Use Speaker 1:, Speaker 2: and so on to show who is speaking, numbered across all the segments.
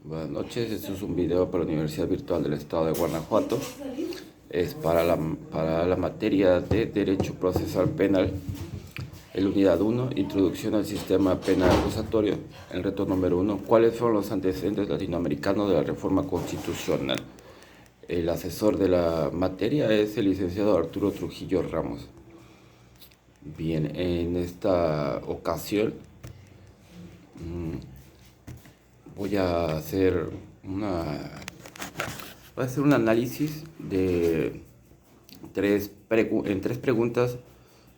Speaker 1: Buenas noches, este es un video para la Universidad Virtual del Estado de Guanajuato. Es para la materia de Derecho Procesal Penal, el Unidad 1, Introducción al Sistema Penal Acusatorio. El reto número 1, ¿cuáles fueron los antecedentes latinoamericanos de la reforma constitucional? El asesor de la materia es el licenciado Arturo Trujillo Ramos. Bien, en esta ocasión voy a hacer un análisis de tres preguntas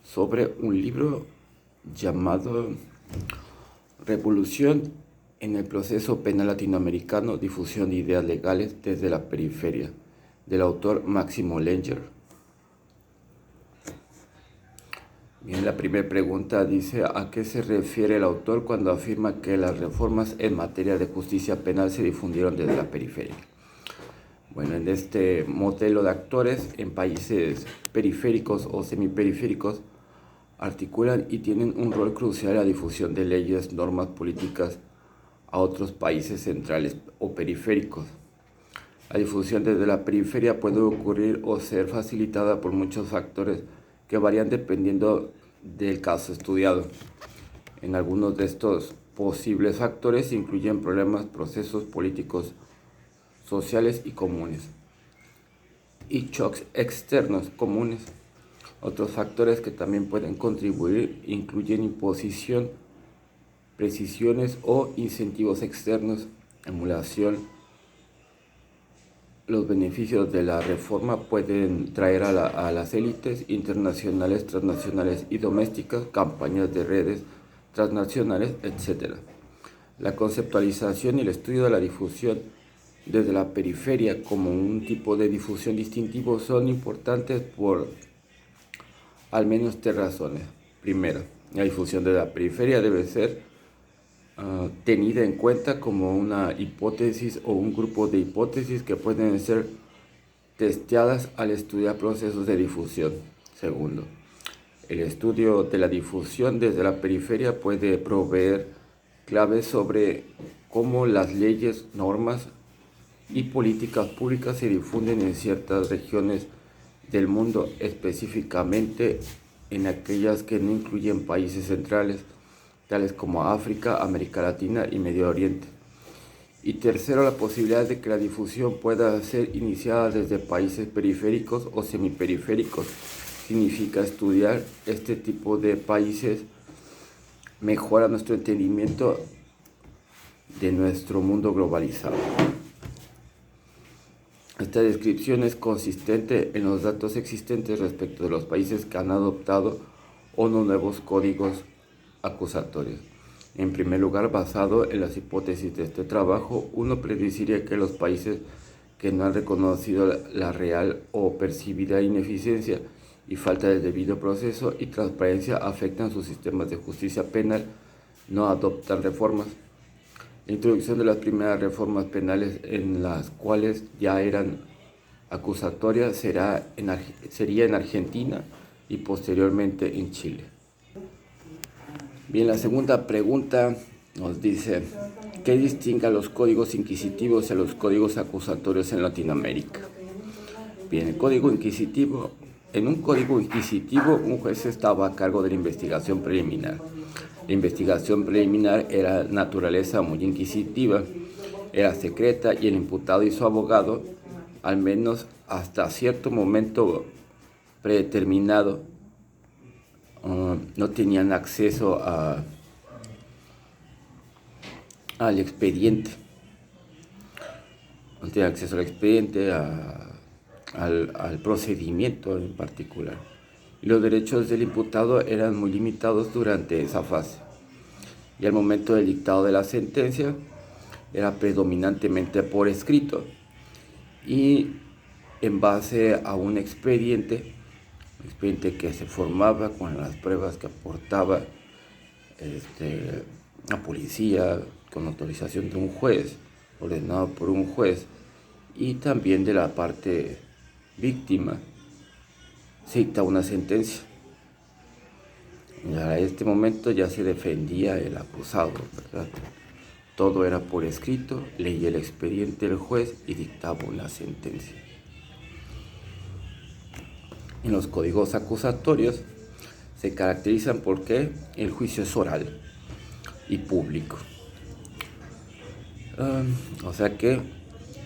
Speaker 1: sobre un libro llamado Revolución en el proceso penal latinoamericano, difusión de ideas legales desde la periferia, del autor Máximo Lenger. Bien, la primera pregunta dice: ¿a qué se refiere el autor cuando afirma que las reformas en materia de justicia penal se difundieron desde la periferia? Bueno, en este modelo de actores en países periféricos o semiperiféricos articulan y tienen un rol crucial en la difusión de leyes, normas políticas a otros países centrales o periféricos. La difusión desde la periferia puede ocurrir o ser facilitada por muchos factores que varían dependiendo del caso estudiado. En algunos de estos posibles factores se incluyen problemas, procesos políticos, sociales y comunes, y shocks externos comunes. Otros factores que también pueden contribuir incluyen imposición, precisiones o incentivos externos, emulación. Los beneficios de la reforma pueden traer a las élites internacionales, transnacionales y domésticas, campañas de redes transnacionales, etc. La conceptualización y el estudio de la difusión desde la periferia como un tipo de difusión distintivo son importantes por al menos tres razones. Primero, la difusión de la periferia debe ser tenida en cuenta como una hipótesis o un grupo de hipótesis que pueden ser testeadas al estudiar procesos de difusión. Segundo, el estudio de la difusión desde la periferia puede proveer claves sobre cómo las leyes, normas y políticas públicas se difunden en ciertas regiones del mundo, específicamente en aquellas que no incluyen países centrales, tales como África, América Latina y Medio Oriente. Y tercero, la posibilidad de que la difusión pueda ser iniciada desde países periféricos o semiperiféricos. Significa estudiar este tipo de países mejora nuestro entendimiento de nuestro mundo globalizado. Esta descripción es consistente en los datos existentes respecto de los países que han adoptado o no nuevos códigos acusatorios. En primer lugar, basado en las hipótesis de este trabajo, uno predeciría que los países que no han reconocido la real o percibida ineficiencia y falta de debido proceso y transparencia afectan sus sistemas de justicia penal, no adoptan reformas. La introducción de las primeras reformas penales, en las cuales ya eran acusatorias, sería en Argentina y posteriormente en Chile. Bien, la segunda pregunta nos dice: ¿qué distingue a los códigos inquisitivos y a los códigos acusatorios en Latinoamérica? Bien, en un código inquisitivo, un juez estaba a cargo de la investigación preliminar. La investigación preliminar era de naturaleza muy inquisitiva, era secreta y el imputado y su abogado, al menos hasta cierto momento predeterminado, no tenían acceso al expediente. No tenían acceso al expediente, al procedimiento en particular. Y los derechos del imputado eran muy limitados durante esa fase. Y al momento del dictado de la sentencia era predominantemente por escrito y en base a un expediente que se formaba con las pruebas que aportaba la policía, con autorización de un juez, ordenado por un juez, y también de la parte víctima se dicta una sentencia. A este momento ya se defendía el acusado, ¿verdad? Todo era por escrito, leía el expediente del juez y dictaba una sentencia. En los códigos acusatorios se caracterizan porque el juicio es oral y público. O sea que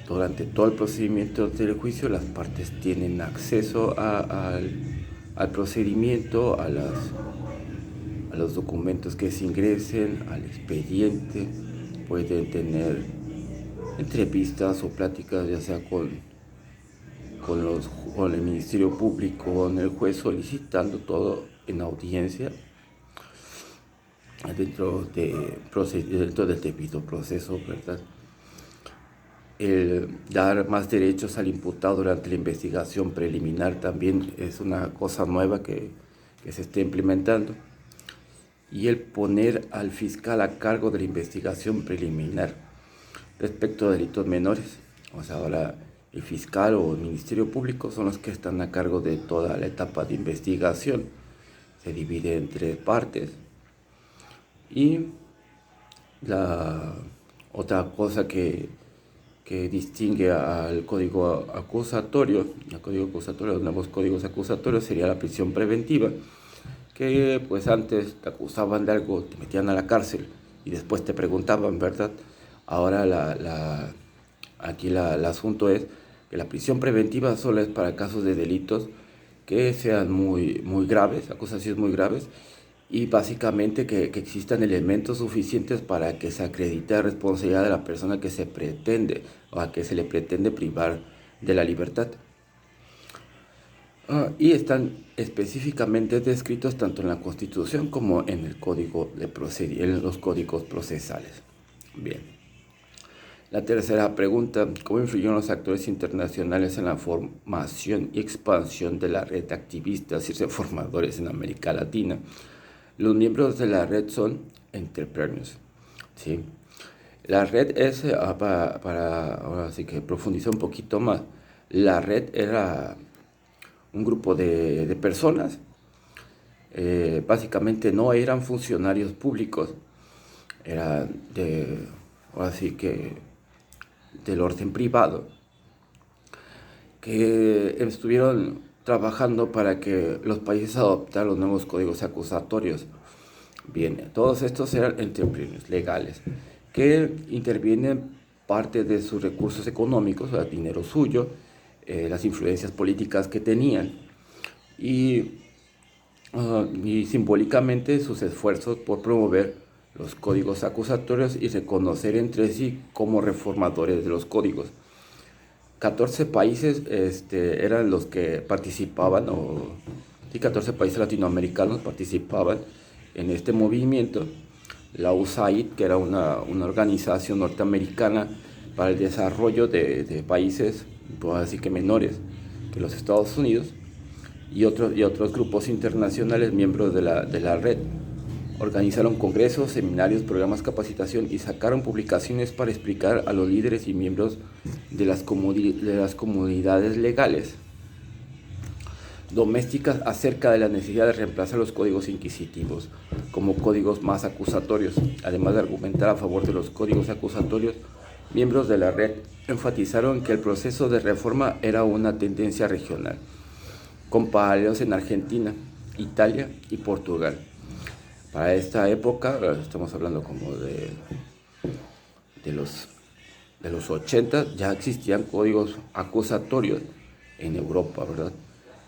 Speaker 1: durante todo el procedimiento del juicio las partes tienen acceso al procedimiento, a los documentos que se ingresen, al expediente. Pueden tener entrevistas o pláticas ya sea con el Ministerio Público o con el juez, solicitando todo en audiencia dentro del debido proceso, ¿verdad? El dar más derechos al imputado durante la investigación preliminar también es una cosa nueva que se está implementando. Y el poner al fiscal a cargo de la investigación preliminar respecto a delitos menores. O sea, ahora el fiscal o el Ministerio Público son los que están a cargo de toda la etapa de investigación. Se divide en 3 partes. Y la otra cosa que distingue al código acusatorio, los nuevos códigos acusatorios, sería la prisión preventiva, que pues antes te acusaban de algo, te metían a la cárcel y después te preguntaban, ¿verdad? Ahora aquí el asunto es que la prisión preventiva solo es para casos de delitos que sean muy graves, acusaciones muy graves, y básicamente que existan elementos suficientes para que se acredite la responsabilidad de la persona que se pretende o a que se le pretende privar de la libertad. Y están específicamente descritos tanto en la Constitución como en el Código en los códigos procesales. Bien. La tercera pregunta: ¿cómo influyeron los actores internacionales en la formación y expansión de la red de activistas y reformadores en América Latina? Los miembros de la red son entrepreneurs, ¿sí? La red es, ahora sí que profundizar un poquito más, la red era un grupo de personas, básicamente no eran funcionarios públicos, eran ahora sí que del orden privado, que estuvieron trabajando para que los países adoptaran los nuevos códigos acusatorios. Bien, todos estos eran entrepreneurs legales que intervienen parte de sus recursos económicos, o sea, dinero suyo, las influencias políticas que tenían y simbólicamente sus esfuerzos por promover los códigos acusatorios y reconocer entre sí como reformadores de los códigos. 14 países eran los que participaban, 14 países latinoamericanos participaban en este movimiento. La USAID, que era una organización norteamericana para el desarrollo de países, pues así que menores que los Estados Unidos, y otros grupos internacionales miembros de la red. Organizaron congresos, seminarios, programas de capacitación y sacaron publicaciones para explicar a los líderes y miembros de las comunidades legales domésticas acerca de la necesidad de reemplazar los códigos inquisitivos como códigos más acusatorios. Además de argumentar a favor de los códigos acusatorios, miembros de la red enfatizaron que el proceso de reforma era una tendencia regional, con paralelos en Argentina, Italia y Portugal. Para esta época, estamos hablando como de los 80, ya existían códigos acusatorios en Europa, ¿verdad?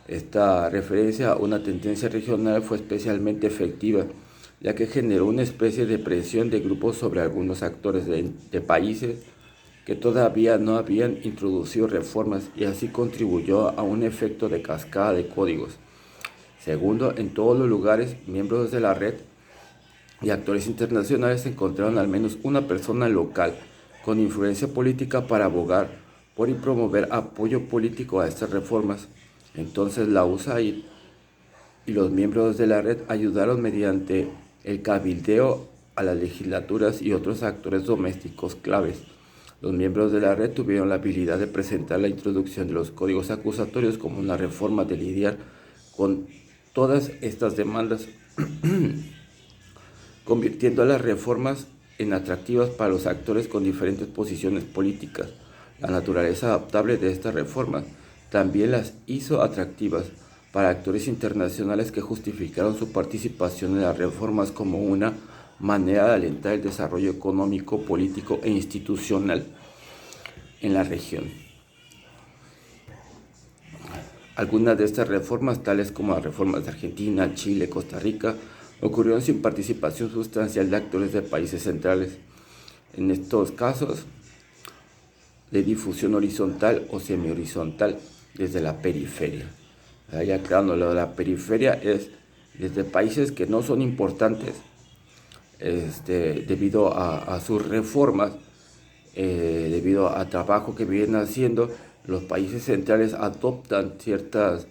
Speaker 1: Esta referencia a una tendencia regional fue especialmente efectiva, ya que generó una especie de presión de grupos sobre algunos actores de países que todavía no habían introducido reformas, y así contribuyó a un efecto de cascada de códigos. Segundo, en todos los lugares, miembros de la red y actores internacionales encontraron al menos una persona local con influencia política para abogar por y promover apoyo político a estas reformas. Entonces la USAID y los miembros de la red ayudaron mediante el cabildeo a las legislaturas y otros actores domésticos claves. Los miembros de la red tuvieron la habilidad de presentar la introducción de los códigos acusatorios como una reforma de lidiar con todas estas demandas, convirtiendo a las reformas en atractivas para los actores con diferentes posiciones políticas. La naturaleza adaptable de estas reformas también las hizo atractivas para actores internacionales que justificaron su participación en las reformas como una manera de alentar el desarrollo económico, político e institucional en la región. Algunas de estas reformas, tales como las reformas de Argentina, Chile, Costa Rica, ocurrieron sin participación sustancial de actores de países centrales. En estos casos, de difusión horizontal o semi-horizontal desde la periferia. Ahí aclarando, lo de la periferia es desde países que no son importantes debido a sus reformas, debido a trabajo que vienen haciendo. Los países centrales adoptan ciertas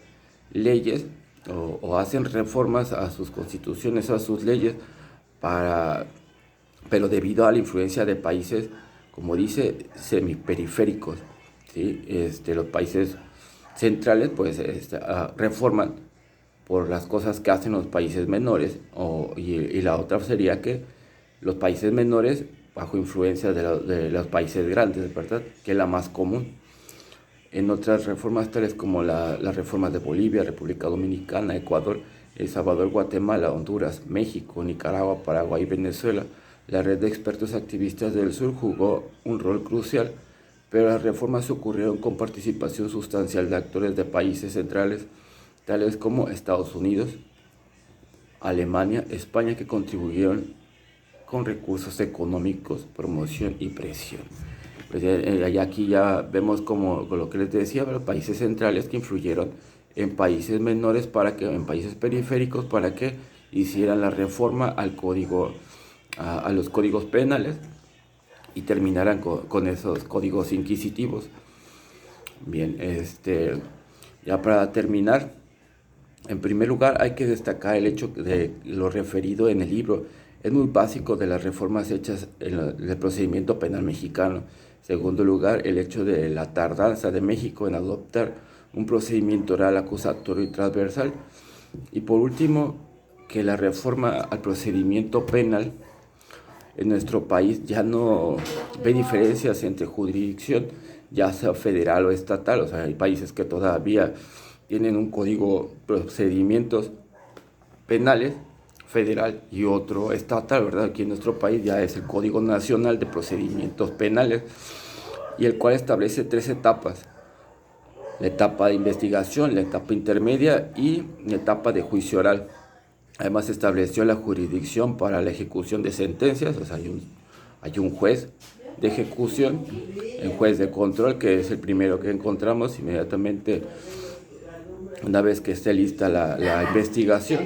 Speaker 1: leyes o hacen reformas a sus constituciones, a sus leyes, pero debido a la influencia de países, como dice, semiperiféricos, ¿sí? Los países centrales pues reforman por las cosas que hacen los países menores, y la otra sería que los países menores bajo influencia de los países grandes, ¿verdad? Que es la más común. En otras reformas tales como las reformas de Bolivia, República Dominicana, Ecuador, El Salvador, Guatemala, Honduras, México, Nicaragua, Paraguay y Venezuela, la red de expertos activistas del sur jugó un rol crucial, pero las reformas ocurrieron con participación sustancial de actores de países centrales, tales como Estados Unidos, Alemania, España, que contribuyeron con recursos económicos, promoción y presión. Pues aquí ya vemos como lo que les decía, los países centrales que influyeron en países menores, en países periféricos, para que hicieran la reforma al código, a los códigos penales, y terminaran con esos códigos inquisitivos. Bien, ya para terminar, en primer lugar hay que destacar el hecho de lo referido en el libro. Es muy básico de las reformas hechas en el procedimiento penal mexicano. En segundo lugar, el hecho de la tardanza de México en adoptar un procedimiento oral, acusatorio y transversal. Y por último, que la reforma al procedimiento penal en nuestro país ya no ve diferencias entre jurisdicción, ya sea federal o estatal. O sea, hay países que todavía tienen un código de procedimientos penales federal y otro estatal, ¿verdad? Aquí en nuestro país ya es el Código Nacional de Procedimientos Penales, y el cual establece 3 etapas: la etapa de investigación, la etapa intermedia y la etapa de juicio oral. Además estableció la jurisdicción para la ejecución de sentencias. O sea, hay un juez de ejecución, el juez de control, que es el primero que encontramos inmediatamente una vez que esté lista la investigación.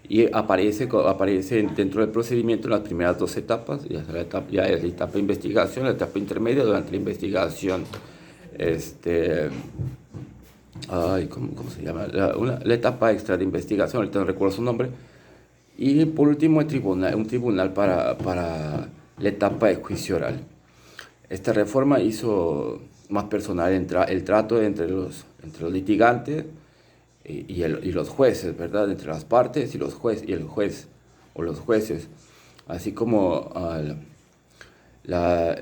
Speaker 1: Y aparece dentro del procedimiento en las primeras 2 etapas. Ya es la etapa de investigación, la etapa intermedia durante la investigación. ¿Cómo se llama? La etapa extra de investigación, ahorita no recuerdo su nombre. Y por último, un tribunal para la etapa de juicio oral. Esta reforma hizo más personal el trato entre los litigantes y los jueces, ¿verdad? Entre las partes y el juez o los jueces, así como la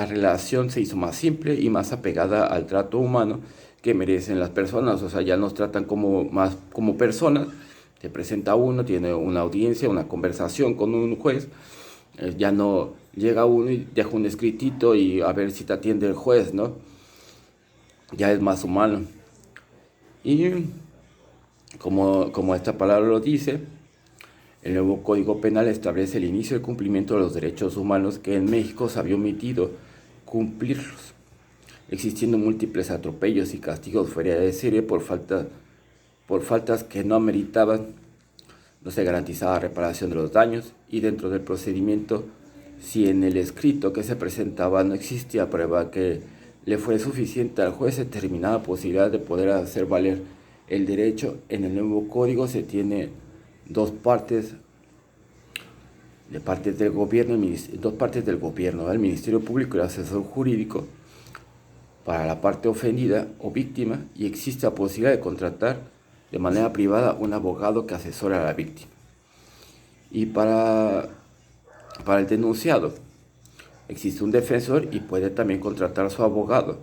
Speaker 1: relación se hizo más simple y más apegada al trato humano que merecen las personas. O sea, ya nos tratan más como personas. Se presenta uno, tiene una audiencia, una conversación con un juez. Ya no llega uno y deja un escritito y a ver si te atiende el juez, ¿no? Ya es más humano. Y como esta palabra lo dice, el nuevo Código Penal establece el inicio del cumplimiento de los derechos humanos que en México se había omitido cumplirlos, existiendo múltiples atropellos y castigos fuera de serie por faltas que no ameritaban. No se garantizaba reparación de los daños, y dentro del procedimiento, si en el escrito que se presentaba no existía prueba que le fue suficiente al juez, se terminaba posibilidad de poder hacer valer el derecho. En el nuevo código se tiene dos partes del gobierno, el Ministerio Público y el asesor jurídico para la parte ofendida o víctima, y existe la posibilidad de contratar de manera privada un abogado que asesora a la víctima. y para el denunciado. Existe un defensor y puede también contratar a su abogado.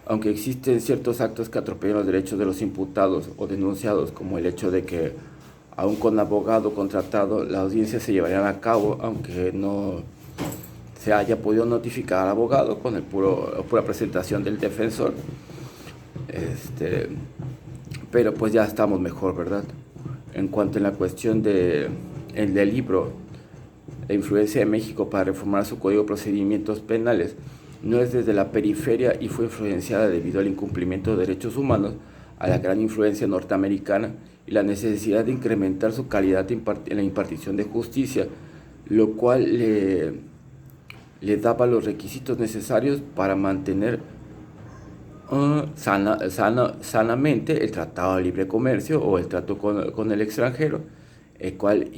Speaker 1: Aunque existen ciertos actos que atropellan los derechos de los imputados o denunciados, como el hecho de que aún con abogado contratado la audiencia se llevaría a cabo aunque no se haya podido notificar al abogado con pura presentación del defensor, pero pues ya estamos mejor, ¿verdad? En cuanto a la cuestión del libro La influencia de México para reformar su Código de Procedimientos Penales, no es desde la periferia y fue influenciada debido al incumplimiento de derechos humanos, a la gran influencia norteamericana y la necesidad de incrementar su calidad en la impartición de justicia, lo cual le daba los requisitos necesarios para mantener sanamente el Tratado de Libre Comercio o el trato con el extranjero, el cual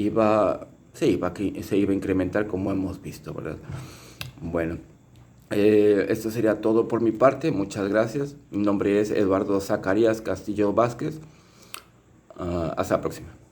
Speaker 1: se iba a incrementar como hemos visto, ¿verdad? Bueno, esto sería todo por mi parte. Muchas gracias. Mi nombre es Eduardo Zacarías Castillo Vázquez. Hasta la próxima.